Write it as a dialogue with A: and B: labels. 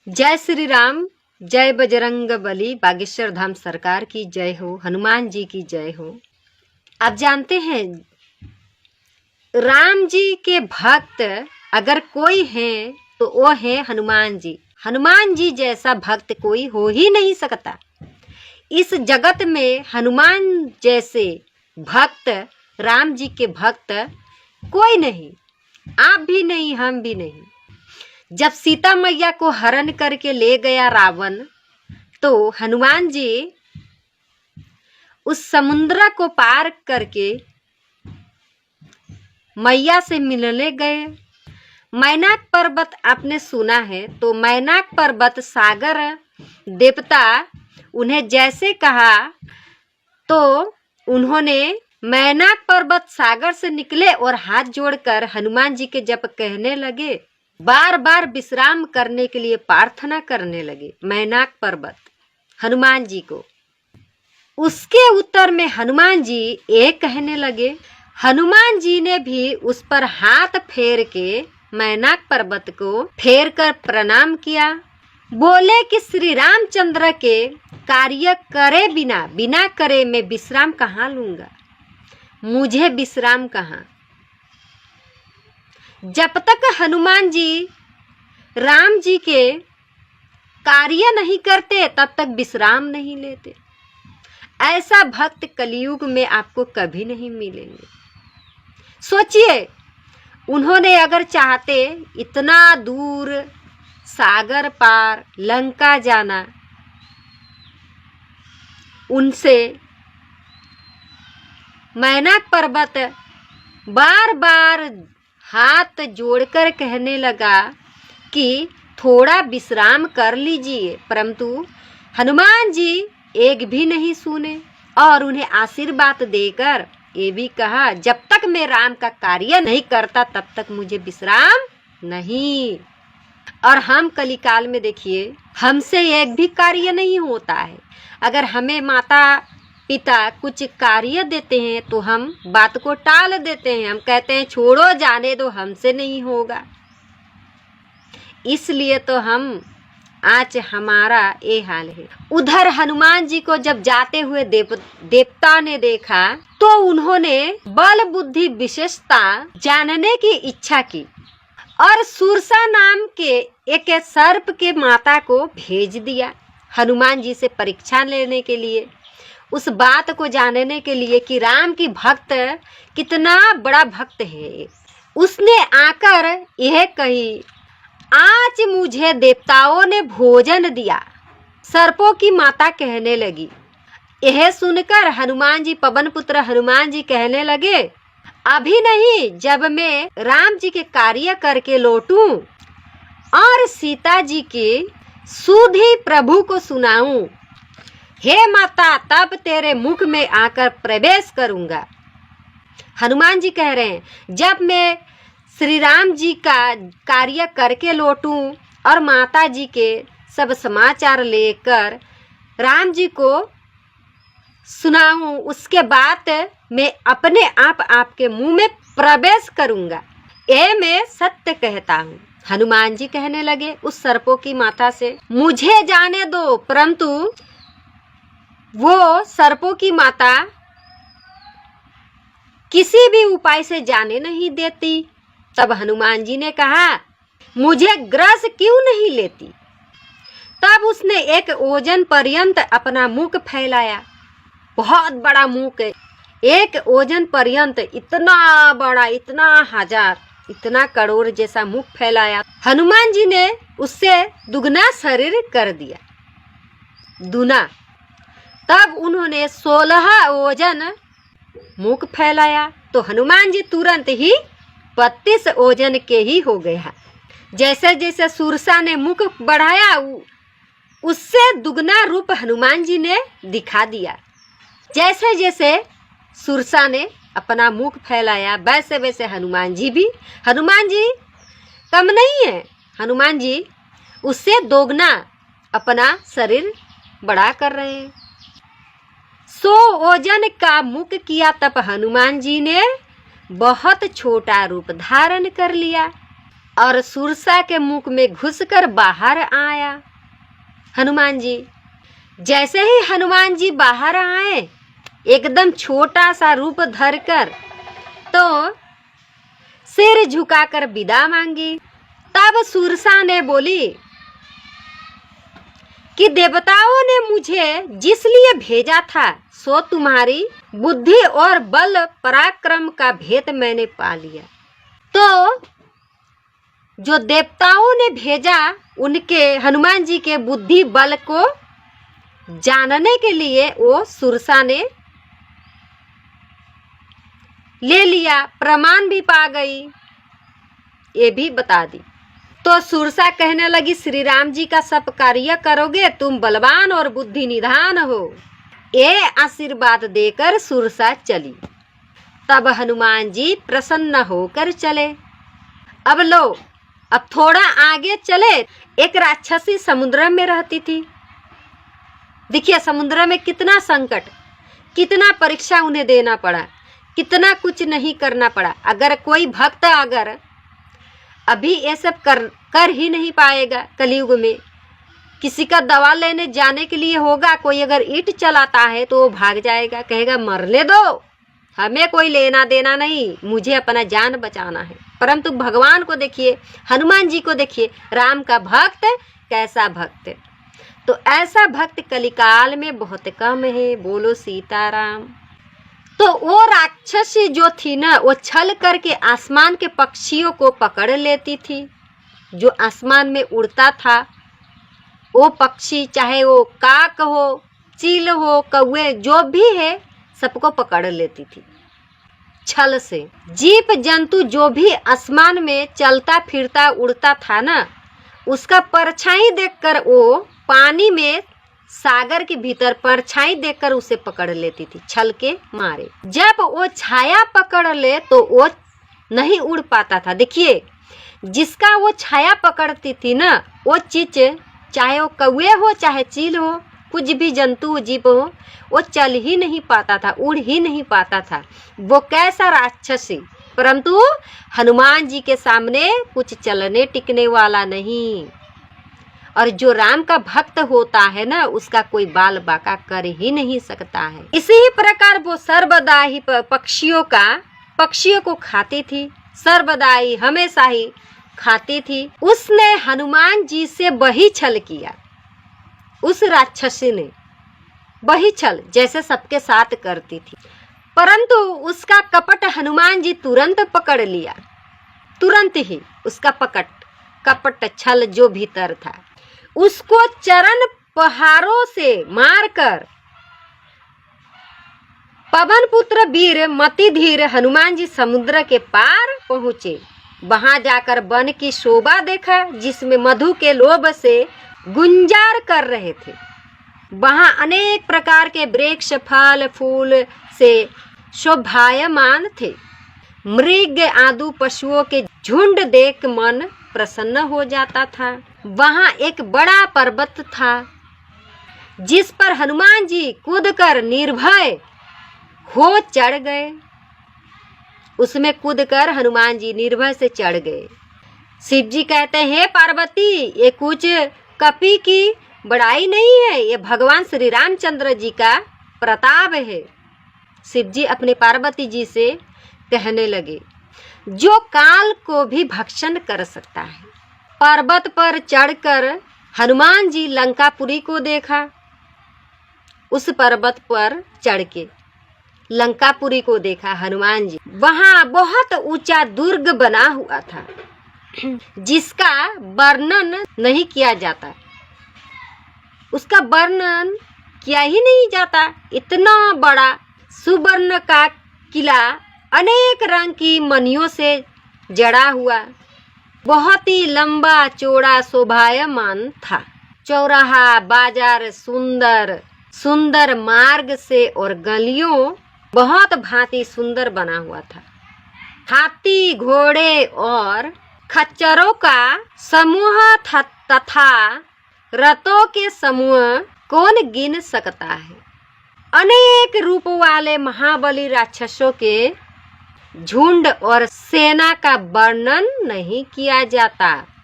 A: जय श्री राम, जय बजरंग बली, बागेश्वर धाम सरकार की जय हो, हनुमान जी की जय हो। आप जानते हैं राम जी के भक्त अगर कोई है तो वो है हनुमान जी। हनुमान जी जैसा भक्त कोई हो ही नहीं सकता। इस जगत में हनुमान जैसे भक्त, राम जी के भक्त कोई नहीं, आप भी नहीं, हम भी नहीं। जब सीता मैया को हरण करके ले गया रावण, तो हनुमान जी उस समुद्र को पार करके मैया से मिलने गए। मैनाक पर्वत आपने सुना है, तो मैनाक पर्वत सागर देवता उन्हें जैसे कहा तो उन्होंने मैनाक पर्वत सागर से निकले और हाथ जोड़कर हनुमान जी के जब कहने लगे, बार बार विश्राम करने के लिए प्रार्थना करने लगे मैनाक पर्वत हनुमान जी को। उसके उत्तर में हनुमान जी एक कहने लगे। हनुमान जी ने भी उस पर हाथ फेर के मैनाक पर्वत को फेर कर प्रणाम किया। बोले कि श्री रामचंद्र के कार्य करे बिना करे मैं विश्राम कहाँ लूंगा, मुझे विश्राम कहाँ। जब तक हनुमान जी राम जी के कार्य नहीं करते तब तक विश्राम नहीं लेते। ऐसा भक्त कलयुग में आपको कभी नहीं मिलेंगे। सोचिए, उन्होंने अगर चाहते इतना दूर सागर पार लंका जाना, उनसे मैनाक पर्वत बार बार हाथ जोड़कर कहने लगा कि थोड़ा विश्राम कर लीजिए, परंतु हनुमान जी एक भी नहीं सुने और उन्हें आशीर्वाद देकर ये भी कहा, जब तक मैं राम का कार्य नहीं करता तब तक मुझे विश्राम नहीं। और हम कलिकाल में देखिए, हमसे एक भी कार्य नहीं होता है। अगर हमें माता पिता कुछ कार्य देते हैं तो हम बात को टाल देते हैं, हम कहते हैं छोड़ो, जाने दो, हमसे नहीं होगा। इसलिए तो हम आज हमारा ये हाल है। उधर हनुमान जी को जब जाते हुए देवता ने देखा तो उन्होंने बल बुद्धि विशेषता जानने की इच्छा की और सुरसा नाम के एक सर्प के माता को भेज दिया हनुमान जी से परीक्षा लेने के लिए, उस बात को जानने के लिए कि राम की भक्त कितना बड़ा भक्त है। उसने आकर यह कही, आज मुझे देवताओं ने भोजन दिया। सर्पों की माता कहने लगी। यह सुनकर हनुमान जी, पवन पुत्र हनुमान जी कहने लगे, अभी नहीं, जब मैं राम जी के कार्य करके लौटूं और सीता जी के सुधि प्रभु को सुनाऊं, हे माता, तब तेरे मुख में आकर प्रवेश करूंगा। हनुमान जी कह रहे हैं, जब मैं श्री राम जी का कार्य करके लौटूं और माता जी के सब समाचार लेकर राम जी को सुनाऊं, उसके बाद मैं अपने आप आपके मुंह में प्रवेश करूंगा। ये मैं सत्य कहता हूँ। हनुमान जी कहने लगे उस सर्पों की माता से, मुझे जाने दो, परंतु वो सर्पों की माता किसी भी उपाय से जाने नहीं देती। तब हनुमान जी ने कहा, मुझे ग्रस क्यों नहीं लेती। तब उसने एक ओजन पर्यंत अपना मुख फैलाया, बहुत बड़ा मुख है, एक ओजन पर्यंत, इतना बड़ा, इतना हजार, इतना करोड़ जैसा मुख फैलाया। हनुमान जी ने उससे दुगना शरीर कर दिया, दूना। तब उन्होंने 16 ओजन मुख फैलाया तो हनुमान जी तुरंत ही 32 ओजन के ही हो गया। जैसे जैसे सुरसा ने मुख बढ़ाया, उससे दुगना रूप हनुमान जी ने दिखा दिया। जैसे जैसे सुरसा ने अपना मुख फैलाया, वैसे वैसे हनुमान जी कम नहीं है, हनुमान जी उससे दोगुना अपना शरीर बड़ा कर रहे हैं। 100 ओजन का मुख किया, तब हनुमान जी ने बहुत छोटा रूप धारण कर लिया। और सुरसा के मुख में घुसकर बाहर आया। हनुमान जी जैसे ही हनुमान जी बाहर आए, एकदम छोटा सा रूप धरकर, तो सिर झुकाकर विदा मांगी। तब सुरसा ने बोली कि देवताओं ने मुझे जिस लिए भेजा था सो तुम्हारी बुद्धि और बल पराक्रम का भेद मैंने पा लिया। तो जो देवताओं ने भेजा उनके हनुमान जी के बुद्धि बल को जानने के लिए वो सुरसा ने ले लिया, प्रमाण भी पा गई, ये भी बता दी। तो सुरसा कहने लगी, श्री राम जी का सब कार्य करोगे, तुम बलवान और बुद्धि निधान हो। ये आशीर्वाद देकर सुरसा चली। तब हनुमान जी प्रसन्न होकर चले। अब लो, अब थोड़ा आगे चले। एक राक्षसी समुद्र में रहती थी। देखिए समुद्र में कितना संकट, कितना परीक्षा उन्हें देना पड़ा, कितना कुछ नहीं करना पड़ा। अगर कोई भक्त अगर अभी ये सब कर ही नहीं पाएगा, कलयुग में किसी का दवा लेने जाने के लिए होगा, कोई अगर ईंट चलाता है तो वो भाग जाएगा, कहेगा मरने दो, हमें कोई लेना देना नहीं, मुझे अपना जान बचाना है। परंतु भगवान को देखिए, हनुमान जी को देखिए, राम का भक्त कैसा भक्त। तो ऐसा भक्त कलिकाल में बहुत कम है। बोलो सीताराम। तो वो राक्षसी जो थी ना, वो छल करके आसमान के पक्षियों को पकड़ लेती थी। जो आसमान में उड़ता था वो पक्षी, चाहे वो काक हो, चील हो, कौवे, जो भी है, सबको पकड़ लेती थी छल से। जीव जंतु जो भी आसमान में चलता फिरता उड़ता था ना, उसका परछाई देखकर वो पानी में, सागर के भीतर परछाई देखकर उसे पकड़ लेती थी छल के मारे। जब वो छाया पकड़ ले तो वो नहीं उड़ पाता था। देखिए जिसका वो छाया पकड़ती थी ना, वो चीज, चाहे वो कौवे हो, चाहे चील हो, कुछ भी जंतु जीव हो, वो चल ही नहीं पाता था, उड़ ही नहीं पाता था। वो कैसा राक्षसी। परंतु हनुमान जी के सामने कुछ चलने टिकने वाला नहीं। और जो राम का भक्त होता है ना, उसका कोई बाल बाका कर ही नहीं सकता है। इसी प्रकार वो सर्वदा ही पक्षियों को खाती थी, सर्वदा ही हमेशा ही खाती थी। उसने हनुमान जी से वही छल किया, उस राक्षसी ने वही छल जैसे सबके साथ करती थी। परंतु उसका कपट हनुमान जी तुरंत पकड़ लिया। तुरंत ही उसका कपट छल जो भीतर था, उसको चरण पहाड़ों से मारकर पवन पुत्र वीर मतिधीर हनुमान जी समुद्र के पार पहुँचे। वहां जाकर वन की शोभा देखा, जिसमें मधु के लोभ से गुंजार कर रहे थे। वहां अनेक प्रकार के वृक्ष फल फूल से शोभायमान थे। मृग आदि पशुओं के झुंड देख मन प्रसन्न हो जाता था। वहां एक बड़ा पर्वत था, जिस पर हनुमान जी कूदकर निर्भय हो चढ़ गए। उसमें कूदकर हनुमान जी निर्भय से चढ़ गए। शिव जी कहते हैं, पार्वती ये कुछ कपि की बड़ाई नहीं है, ये भगवान श्री रामचंद्र जी का प्रताप है। शिव जी अपने पार्वती जी से कहने लगे, जो काल को भी भक्षण कर सकता है। पर्वत पर चढ़कर हनुमान जी लंकापुरी को देखा। उस पर्वत पर चढ़ के लंकापुरी को देखा हनुमान जी। वहां बहुत ऊंचा दुर्ग बना हुआ था, जिसका वर्णन नहीं किया जाता, उसका वर्णन किया ही नहीं जाता। इतना बड़ा सुवर्ण का किला अनेक रंग की मणियों से जड़ा हुआ, बहुत ही लंबा चौड़ा शोभायमान था। चौराहा बाजार सुंदर सुंदर मार्ग से और गलियों बहुत भांति सुंदर बना हुआ था। हाथी घोड़े और खच्चरों का समूह तथा रथों के समूह कौन गिन सकता है। अनेक रूप वाले महाबली राक्षसों के झुंड और सेना का वर्णन नहीं किया जाता।